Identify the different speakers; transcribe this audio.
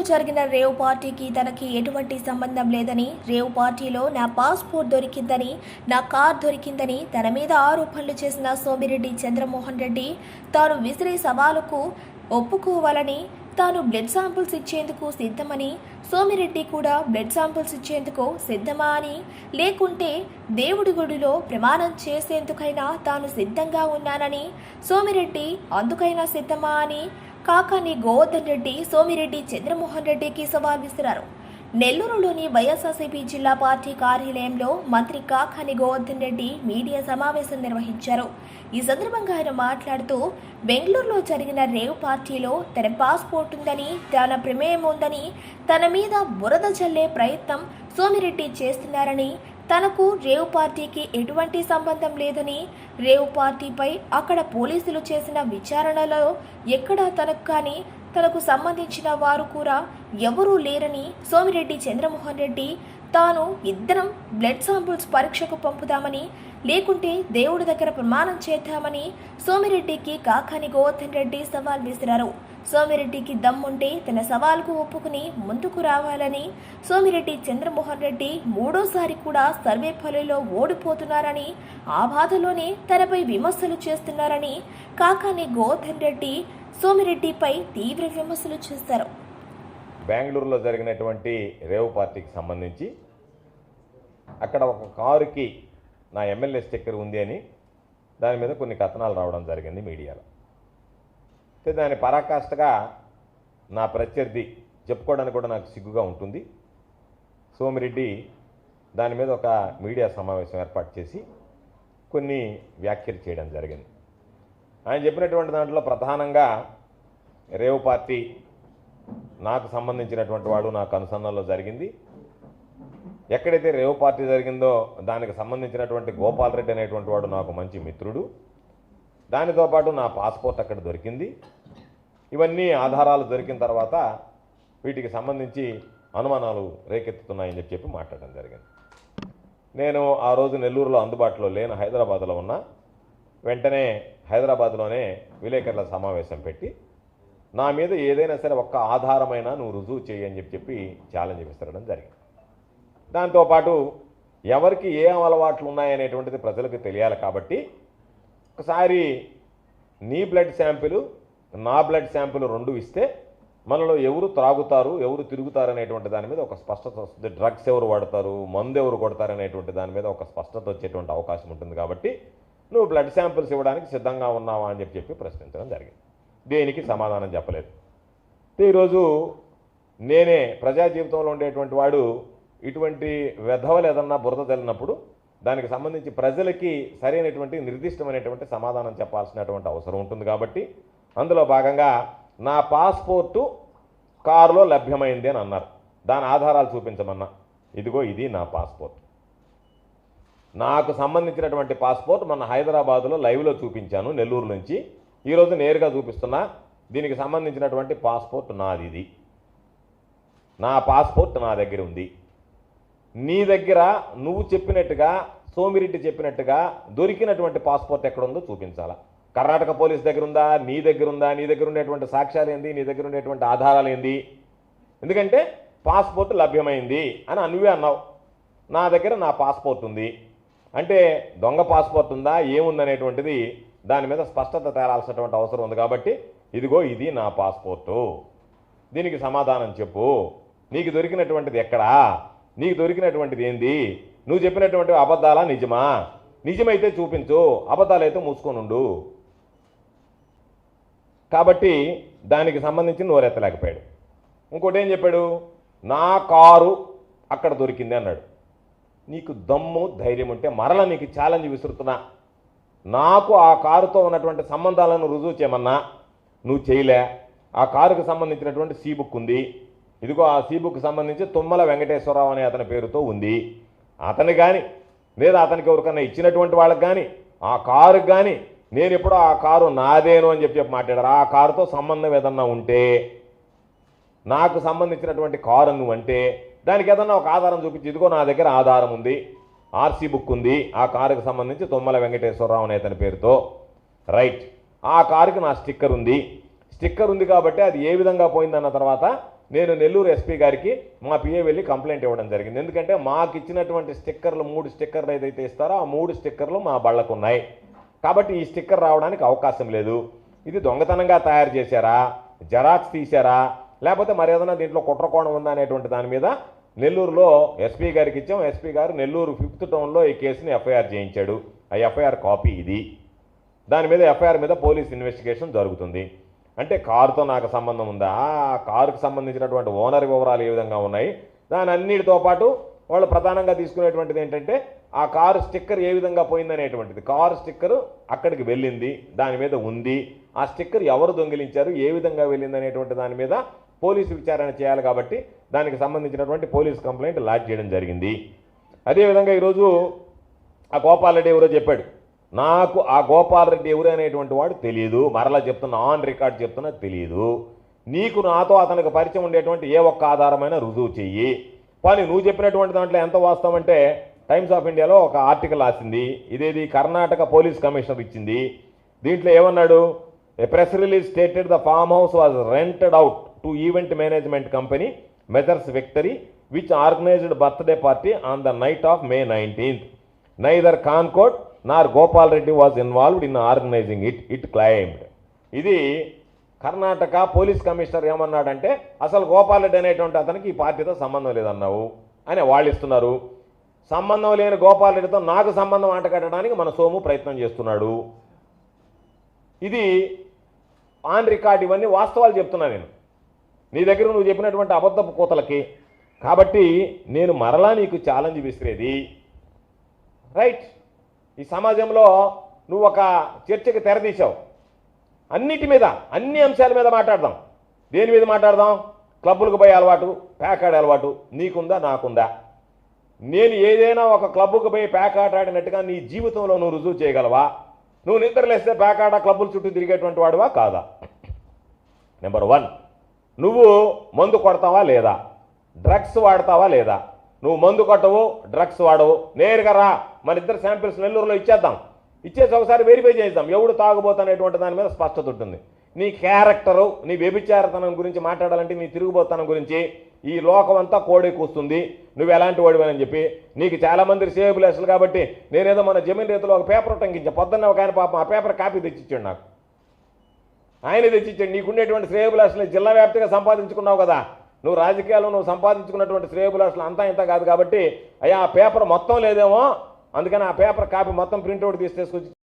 Speaker 1: జరిగిన రేవ్ పార్టీకి తనకి ఎటువంటి సంబంధం లేదని, రేవ్ పార్టీలో నా పాస్పోర్ట్ దొరికిందని, నా కార్ దొరికిందని తన మీద ఆరోపణలు చేసిన సోమిరెడ్డి చంద్రమోహన్ రెడ్డి తాను విసిరే సవాలుకు ఒప్పుకోవాలని, తాను బ్లడ్ శాంపిల్స్ ఇచ్చేందుకు సిద్ధమని, సోమిరెడ్డి కూడా బ్లడ్ శాంపిల్స్ ఇచ్చేందుకు సిద్ధమా అని, లేకుంటే దేవుడి గుడిలో ప్రమాణం చేసేందుకైనా తాను సిద్ధంగా ఉన్నానని, సోమిరెడ్డి అందుకైనా సిద్ధమా అని కాకాని గోవర్ధన్ రెడ్డి సోమిరెడ్డి చంద్రమోహన్ రెడ్డికి సవాల్ విసిరారు. నెల్లూరులోని వైఎస్ఆర్సీపీ జిల్లా పార్టీ కార్యాలయంలో మంత్రి కాకాని గోవర్ధన్ రెడ్డి మీడియా సమావేశం నిర్వహించారు. ఈ సందర్భంగా ఆయన మాట్లాడుతూ, బెంగళూరులో జరిగిన రేవ్ పార్టీలో తన పాస్పోర్ట్ ఉందని, తన ప్రమేయం ఉందని, తన మీద బురద చల్లే ప్రయత్నం సోమిరెడ్డి చేస్తున్నారని, తనకు రేవ్ పార్టీకి ఎటువంటి సంబంధం లేదని, రేవ్ పార్టీపై అక్కడ పోలీసులు చేసిన విచారణలో ఎక్కడా తనకు కానీ తనకు సంబంధించిన వారు కూడా ఎవరూ లేరని సోమిరెడ్డి చంద్రమోహన్ రెడ్డి తాను ఇద్దరం బ్లడ్ శాంపుల్స్ పరీక్షకు పంపుదామని, లేకుంటే దేవుడి దగ్గర ప్రమాణం చేద్దామని సోమిరెడ్డికి కాకాని గోవర్ధన్ రెడ్డి సవాల్ విసిరారు. సోమిరెడ్డికి దమ్ముంటే తన సవాలుకు ఒప్పుకుని ముందుకు రావాలని, సోమిరెడ్డి చంద్రమోహన్ రెడ్డి మూడోసారి కూడా సర్వేపల్లిలో ఓడిపోతున్నారని, ఆ బాధలోనే తనపై విమర్శలు చేస్తున్నారని కాకాని గోవర్ధన్ రెడ్డి సోమిరెడ్డిపై తీవ్ర విమర్శలు చేశారు.
Speaker 2: బెంగళూరులో జరిగినటువంటి రేవ్ పార్టీకి సంబంధించి అక్కడ ఒక కారుకి నా ఎమ్మెల్యే స్టిక్కర్ ఉంది అని దాని మీద కొన్ని కథనాలు రావడం జరిగింది మీడియాలో. అయితే దాని పరాకాష్ఠగా నా ప్రత్యర్థి చెప్పుకోవడానికి కూడా నాకు సిగ్గుగా ఉంటుంది. సోమిరెడ్డి దాని మీద ఒక మీడియా సమావేశం ఏర్పాటు చేసి కొన్ని వ్యాఖ్యలు చేయడం జరిగింది. ఆయన చెప్పినటువంటి దాంట్లో ప్రధానంగా రేవ్ పార్టీ నాకు సంబంధించినటువంటి వాడు నాకు అనుసంధానంలో జరిగింది. ఎక్కడైతే రేవ్ పార్టీ జరిగిందో దానికి సంబంధించినటువంటి గోపాల్ రెడ్డి అనేటువంటి వాడు నాకు మంచి మిత్రుడు. దానితో పాటు నా పాస్పోర్ట్ అక్కడ దొరికింది. ఇవన్నీ ఆధారాలు దొరికిన తర్వాత వీటికి సంబంధించి అనుమానాలు రేకెత్తుతున్నాయని చెప్పి మాట్లాడడం జరిగింది. నేను ఆ రోజు నెల్లూరులో అందుబాటులో లేను, హైదరాబాద్లో ఉన్నా. వెంటనే హైదరాబాద్లోనే విలేకరుల సమావేశం పెట్టి నా మీద ఏదైనా సరే ఒక్క ఆధారమైనా నువ్వు రుజువు చేయని చెప్పి ఛాలెంజ్ విసరడం జరిగింది. దాంతోపాటు ఎవరికి ఏ అలవాట్లు ఉన్నాయనేటువంటిది ప్రజలకు తెలియాలి కాబట్టి ఒకసారి నీ బ్లడ్ శాంపిల్ నా బ్లడ్ శాంపిల్ రెండు ఇస్తే మనలో ఎవరు త్రాగుతారు ఎవరు తిరుగుతారు అనేటువంటి దాని మీద ఒక స్పష్టత వస్తుంది. డ్రగ్స్ ఎవరు వాడతారు, మందు ఎవరు కొడతారు అనేటువంటి దాని మీద ఒక స్పష్టత వచ్చేటువంటి అవకాశం ఉంటుంది. కాబట్టి నువ్వు బ్లడ్ శాంపిల్స్ ఇవ్వడానికి సిద్ధంగా ఉన్నావా అని చెప్పి ప్రశ్నించడం జరిగింది. దేనికి సమాధానం చెప్పలేదు. ఈరోజు నేనే ప్రజా జీవితంలో ఉండేటువంటి వాడు ఇటువంటి వెధవలు ఏదన్నా బురద తెలినప్పుడు దానికి సంబంధించి ప్రజలకి సరైనటువంటి నిర్దిష్టమైనటువంటి సమాధానం చెప్పాల్సినటువంటి అవసరం ఉంటుంది. కాబట్టి అందులో భాగంగా నా పాస్పోర్టు కారులో లభ్యమైంది అని అన్నారు. దాని ఆధారాలు చూపించమన్నా. ఇదిగో ఇది నా పాస్పోర్ట్. నాకు సంబంధించినటువంటి పాస్పోర్ట్ మన హైదరాబాదులో లైవ్లో చూపించాను నెల్లూరు నుంచి. ఈరోజు నేరుగా చూపిస్తున్నా. దీనికి సంబంధించినటువంటి పాస్పోర్ట్ నాది. ఇది నా పాస్పోర్ట్ నా దగ్గర ఉంది. నీ దగ్గర నువ్వు చెప్పినట్టుగా సోమిరెడ్డి చెప్పినట్టుగా దొరికినటువంటి పాస్పోర్ట్ ఎక్కడుందో చూపించాలా. కర్ణాటక పోలీస్ దగ్గర ఉందా, నీ దగ్గర ఉందా, నీ దగ్గర ఉండేటువంటి సాక్ష్యాలు ఏంది, నీ దగ్గర ఉండేటువంటి ఆధారాలు ఏంది? ఎందుకంటే పాస్పోర్ట్ లభ్యమైంది అని నువ్వే అన్నావు. నా దగ్గర నా పాస్పోర్ట్ ఉంది అంటే దొంగ పాస్పోర్ట్ ఉందా ఏముందనేటువంటిది దాని మీద స్పష్టత తేరాల్సినటువంటి అవసరం ఉంది. కాబట్టి ఇదిగో ఇది నా పాస్పోర్టు, దీనికి సమాధానం చెప్పు. నీకు దొరికినటువంటిది ఎక్కడా, నీకు దొరికినటువంటిది ఏంది, నువ్వు చెప్పినటువంటి అబద్ధాలా నిజమా? నిజమైతే చూపించు, అబద్ధాలైతే మూసుకొని ఉండు. కాబట్టి దానికి సంబంధించి నోరెత్తలేకపోయాడు. ఇంకోటి ఏం చెప్పాడు, నా కారు అక్కడ దొరికింది అన్నాడు. నీకు దమ్ము ధైర్యం ఉంటే మరలా నీకు ఛాలెంజ్ విసురుతున్నా. నాకు ఆ కారుతో ఉన్నటువంటి సంబంధాలను రుజువు చేయమన్నా నువ్వు చేయలే. ఆ కారుకు సంబంధించినటువంటి సీ బుక్ ఉంది. ఇదిగో ఆ సీ బుక్ సంబంధించి తుమ్మల వెంకటేశ్వరరావు అనే అతని పేరుతో ఉంది. అతను కానీ లేదా అతనికి ఎవరికన్నా ఇచ్చినటువంటి వాళ్ళకి కానీ ఆ కారుకి కానీ నేను ఎప్పుడో ఆ కారు నాదేను అని చెప్పి మాట్లాడారు. ఆ కారుతో సంబంధం ఏదన్నా ఉంటే, నాకు సంబంధించినటువంటి కారు నువ్వంటే దానికి ఏదన్నా ఒక ఆధారం చూపించి, ఇదిగో నా దగ్గర ఆధారం ఉంది, ఆర్సీ బుక్ ఉంది, ఆ కారుకు సంబంధించి తుమ్మల వెంకటేశ్వరరావు అనే అతని పేరుతో, రైట్. ఆ కారుకి నా స్టిక్కర్ ఉంది. స్టిక్కర్ ఉంది కాబట్టి అది ఏ విధంగా పోయిందన్న తర్వాత నేను నెల్లూరు ఎస్పీ గారికి మా పిఏ వెళ్ళి కంప్లైంట్ ఇవ్వడం జరిగింది. ఎందుకంటే మాకు ఇచ్చినటువంటి స్టిక్కర్లు 3 స్టిక్కర్లు ఏదైతే ఇస్తారో ఆ 3 స్టిక్కర్లు మా బళ్ళకు ఉన్నాయి. కాబట్టి ఈ స్టిక్కర్ రావడానికి అవకాశం లేదు. ఇది దొంగతనంగా తయారు చేశారా, జెరాక్స్ తీశారా, లేకపోతే మరేదైనా దీంట్లో కుట్రకోణం ఉందా అనేటువంటి దాని మీద నెల్లూరులో ఎస్పీ గారికి ఇచ్చాం. ఎస్పీ గారు నెల్లూరు 5th టౌన్లో ఈ కేసుని ఎఫ్ఐఆర్ చేయించాడు. ఆ ఎఫ్ఐఆర్ కాపీ ఇది. దాని మీద ఎఫ్ఐఆర్ మీద పోలీస్ ఇన్వెస్టిగేషన్ జరుగుతుంది. అంటే కారుతో నాకు సంబంధం ఉందా, ఆ కారుకు సంబంధించినటువంటి ఓనర్ వివరాలు ఏ విధంగా ఉన్నాయి, దాని అన్నిటితో పాటు వాళ్ళు ప్రధానంగా తీసుకునేటువంటిది ఏంటంటే ఆ కారు స్టిక్కర్ ఏ విధంగా పోయిందనేటువంటిది. కారు స్టిక్కర్ అక్కడికి వెళ్ళింది, దాని మీద ఉంది. ఆ స్టిక్కర్ ఎవరు దొంగిలించారు, ఏ విధంగా వెళ్ళింది అనేటువంటి దాని మీద పోలీసు విచారణ చేయాలి. కాబట్టి దానికి సంబంధించినటువంటి పోలీస్ కంప్లైంట్ లాడ్జ్ చేయడం జరిగింది. అదేవిధంగా ఈరోజు ఆ గోపాల్ రెడ్డి ఎవరో చెప్పాడు. నాకు ఆ గోపాల్ రెడ్డి ఎవరు అనేటువంటి వాడు తెలియదు. మరలా చెప్తున్నా, ఆన్ రికార్డ్ చెప్తున్నా, తెలియదు. నీకు నాతో అతనికి పరిచయం ఉండేటువంటి ఏ ఒక్క ఆధారమైన రుజువు చెయ్యి. కానీ నువ్వు చెప్పినటువంటి దాంట్లో ఎంత వాస్తవం అంటే టైమ్స్ ఆఫ్ ఇండియాలో ఒక ఆర్టికల్ రాసింది. ఇదేది కర్ణాటక పోలీస్ కమిషనర్ ఇచ్చింది. దీంట్లో ఏమన్నాడు, a press release stated the farm house was rented out to event management company Messrs Victory which organised birthday party on the night of May 19th. Neither కాన్కోట్ nor Gopal Reddy was involved in organising it claimed. ఇది Karnataka police commissioner ఏమన్నాడంటే అసలు గోపాల్ రెడ్డి అనేటువంటి అతనికి ఈ పార్టీతో సంబంధం లేదన్నావు అని వాళ్ళు ఇస్తున్నారు. సంబంధం లేని గోపాల్ రెడ్డితో నాకు సంబంధం అంటగట్టడానికి మన సోము ప్రయత్నం చేస్తున్నాడు. ఇది ఆన్ రికార్డ్, ఇవన్నీ వాస్తవాలు చెప్తున్నా నేను నీ దగ్గర నువ్వు చెప్పినటువంటి అబద్ధపు కూతలకి. కాబట్టి నేను మరలా నీకు ఛాలెంజ్ విసిరేది, రైట్, ఈ సమాజంలో నువ్వు ఒక చర్చకి తెరదీశావు. అన్నిటి మీద, అన్ని అంశాల మీద మాట్లాడదాం. దేని మీద మాట్లాడదాం? క్లబ్బులకు పోయే అలవాటు, ప్యాకాడే అలవాటు నీకుందా, నాకుందా? నేను ఏదైనా ఒక క్లబ్బుకు పోయి ప్యాకాట ఆడినట్టుగా నీ జీవితంలో నువ్వు రుజువు చేయగలవా? నువ్వు నిద్రలేస్తే ప్యాకాట క్లబ్బుల చుట్టూ తిరిగేటువంటి వాడువా కాదా? నెంబర్ 1, నువ్వు మందు కొడతావా లేదా, డ్రగ్స్ వాడతావా లేదా? నువ్వు మందు కొట్టవు, డ్రగ్స్ వాడవు, నేరుగా రా, మన ఇద్దరు శాంపిల్స్ నెల్లూరులో ఇచ్చేద్దాం. ఇచ్చేసి ఒకసారి వెరిఫై చేద్దాం ఎవడు తాగుబోతనేటువంటి దాని మీద స్పష్టత ఉంటుంది. నీ క్యారెక్టరు, నీ వ్యభిచారతనం గురించి మాట్లాడాలంటే, నీ తిరుగుబోతనం గురించి ఈ లోకం అంతా కోడే కూస్తుంది నువ్వు ఎలాంటి వాడివని చెప్పి. నీకు చాలామంది సేవలు అసలు. కాబట్టి నేనేదో మన జమీన్ రైతులో ఒక పేపర్ టంకించా. పొద్దున్న ఒక ఆయన పాపం ఆ పేపర్ కాపీ తెచ్చిచ్చాడు నాకు. ఆయన తెచ్చిచ్చాడు. నీకుండేటువంటి శ్రేయబులాసులు జిల్లా వ్యాప్తిగా సంపాదించుకున్నావు కదా. నువ్వు రాజకీయాల్లో నువ్వు సంపాదించుకున్నటువంటి శ్రేయబులాసులు అంతా ఇంత కాదు. కాబట్టి అయ్యా ఆ పేపర్ మొత్తం లేదేమో, అందుకని ఆ పేపర్ కాపీ మొత్తం ప్రింట్అవుట్ తీసుకొచ్చి